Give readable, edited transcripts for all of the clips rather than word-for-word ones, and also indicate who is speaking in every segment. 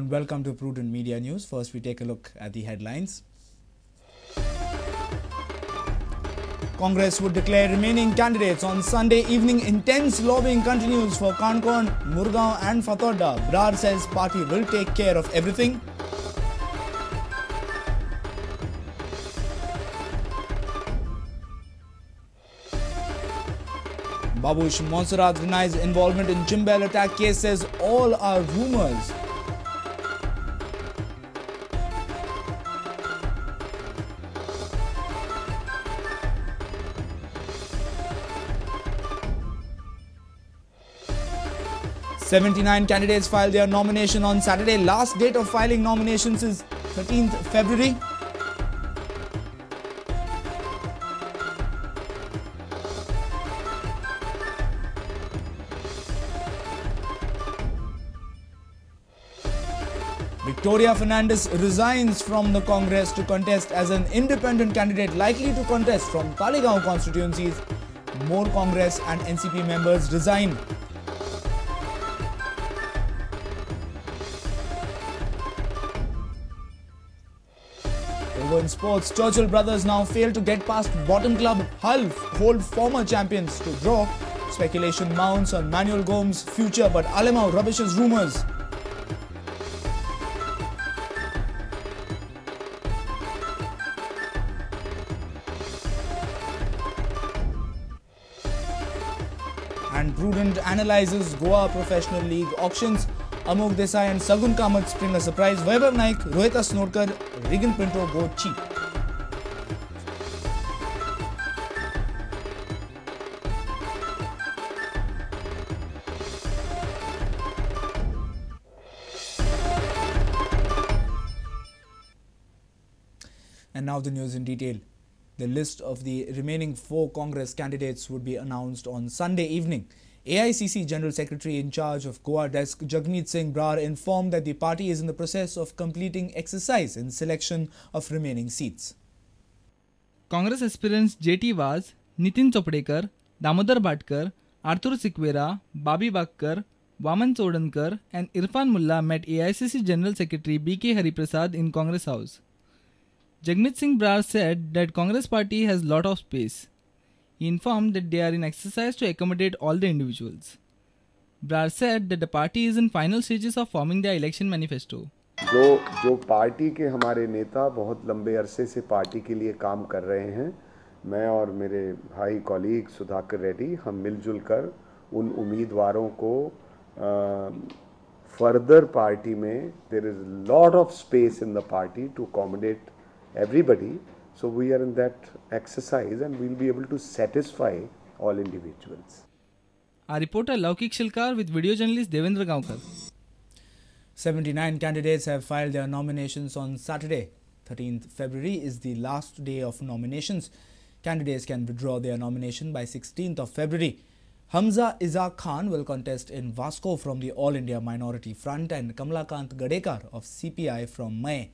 Speaker 1: and welcome to Prudent Media News. First, we take a look at the headlines. Congress would declare remaining candidates on Sunday evening. Intense lobbying continues for Kankon, Murgaon and Fatorda. Brar says party will take care of everything. Babush Monserrat denies involvement in Jimbel attack case, says all are rumours. "79 candidates filed their nomination on Saturday. Last date of filing nominations is 13th February. Victoria Fernandez resigns from the Congress to contest as an independent candidate, likely to contest from Talegaon constituencies. More Congress and NCP members resign. Over in sports, Churchill brothers now fail to get past bottom club Hull, hold former champions to draw. Speculation mounts on Manuel Gomes' future, but Alemão rubbishes rumours. And Prudent analyzes Goa Professional League auctions. Amok Desai and Sagun Kamath spring a surprise. Vaibhav Naik, Rohit Asnodkar, Regan Pinto go cheap. And now the news in detail. The list of the remaining 4 Congress candidates would be announced on Sunday evening. AICC General Secretary in charge of Goa desk Jagmeet Singh Brar informed that the party is in the process of completing exercise in selection of remaining seats.
Speaker 2: Congress aspirants J.T. Vaz, Nitin Chopdekar, Damodar Bhatkar, Arthur Sikwera, Babi Bakkar, Vaman Chodankar and Irfan Mullah met AICC General Secretary B.K. Hariprasad in Congress House. Jagmeet Singh Brar said that Congress party has lot of space. He informed that they are in exercise to accommodate all the individuals. Brar said that the party is in final stages of forming their election manifesto.
Speaker 3: जो party के हमारे नेता बहुत लंबे अरसे से party के लिए काम कर रहे हैं, मैं और मेरे भाई कॉलीग सुधाकर रेड्डी हम मिलजुल कर उन उम्मीदवारों को फर्दर पार्टी में there is lot of space in the party to accommodate everybody. So we are in that exercise and we'll be able to satisfy all individuals.
Speaker 2: Our reporter Laukik Shilkar with video journalist Devendra Gaonkar.
Speaker 1: 79 candidates have filed their nominations on Saturday. 13th February is the last day of nominations. Candidates can withdraw their nomination by 16th of February. Hamza Izaq Khan will contest in Vasco from the All India Minority Front and Kamalakant Gadekar of CPI from May.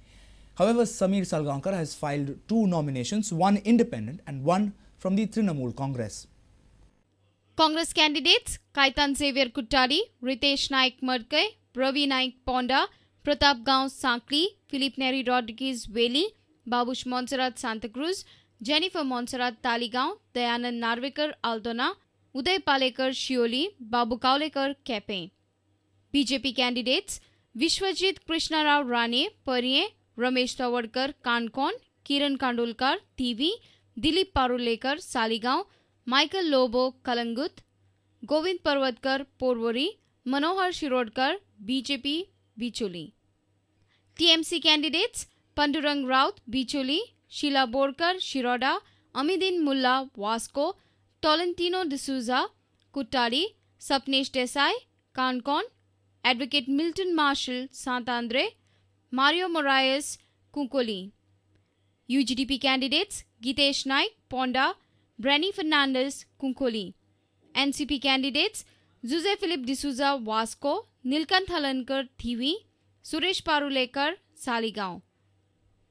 Speaker 1: However, Samir Salgaonkar has filed 2 nominations, one independent and one from the Trinamool Congress.
Speaker 4: Congress candidates Kaitan Xavier Kuttari, Ritesh Naik Madkai, Ravi Naik Ponda, Pratap Gaon Sankli, Philip Neri Rodriguez Veli, Babush Monserrat Santa Cruz, Jennifer Monserrat Talegaon, Dayanand Narvekar Aldona, Uday Palekar Shioli, Babu Kaulekar Kepe. BJP candidates Vishwajit Krishna Rao Rane, Pariye, Ramesh Tawardkar Kankon, Kiran Kandolkar TV, Dilip Parulekar Saligaon, Michael Lobo Kalangut, Govind Parvatkar Porvori, Manohar Shirodkar BJP Bicholi. TMC candidates Pandurang Raut Bicholi, Sheila Borkar Shiroda, Amidin Mullah Vasco, Tolentino D'Souza Kuttari, Sapnesh Desai Kankon, Advocate Milton Marshall Santandre, Mario Moraes Kunkoli. UGDP candidates Gitesh Naik Ponda, Brenny Fernandez Kunkoli. NCP candidates Jose Philip D'Souza Vasco, Nilkant Halankar Thivi, Suresh Parulekar Saligaon.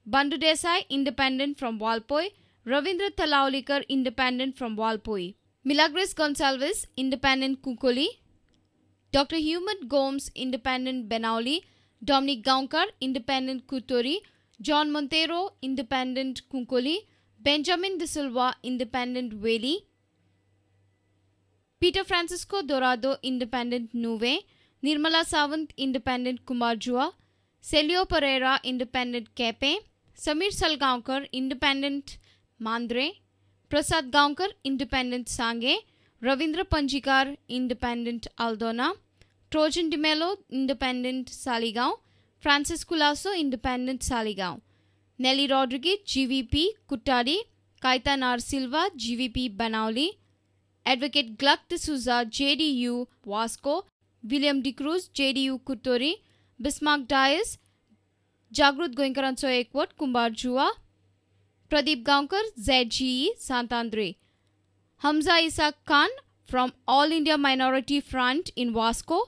Speaker 4: Bandu Desai Independent from Walpoi, Ravindra Talaulikar Independent from Walpoi. Milagres Gonsalves Independent Kunkoli, Dr. Hubert Gomes Independent Benauli, Dominic Gaonkar, Independent Kutori, John Montero, Independent Kunkoli, Benjamin De Silva, Independent Weli, Peter Francisco Dorado, Independent Nuve, Nirmala Sawant, Independent Kumarjua, Celio Pereira, Independent Kepe, Samir Salgaonkar, Independent Mandre, Prasad Gaonkar, Independent Sange, Ravindra Panjikar, Independent Aldona, Trojan De Mello, Independent Saligaon, Francis Culasso, Independent Saligaon, Nelly Rodriguez, GVP Kuttadi, Kaitan R. Silva, GVP Banauli, Advocate Gluck de Souza, JDU Wasco, William De Cruz, JDU Kuttori, Bismarck Dias, Jagrut Goenkaranso Ekwat, Kumbarjua, Pradeep Gaonkar, ZGE, Santandre, Hamza Isa Khan from All India Minority Front in Wasco,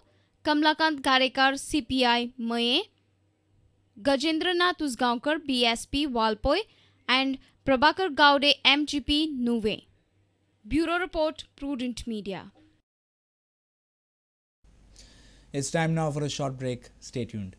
Speaker 4: Kamlakant Garekar, CPI, Maye, Gajendranath Usgaonkar, BSP, Walpoi, and Prabhakar Gaude, MGP, Nuve. Bureau Report, Prudent Media.
Speaker 1: It's time now for a short break. Stay tuned.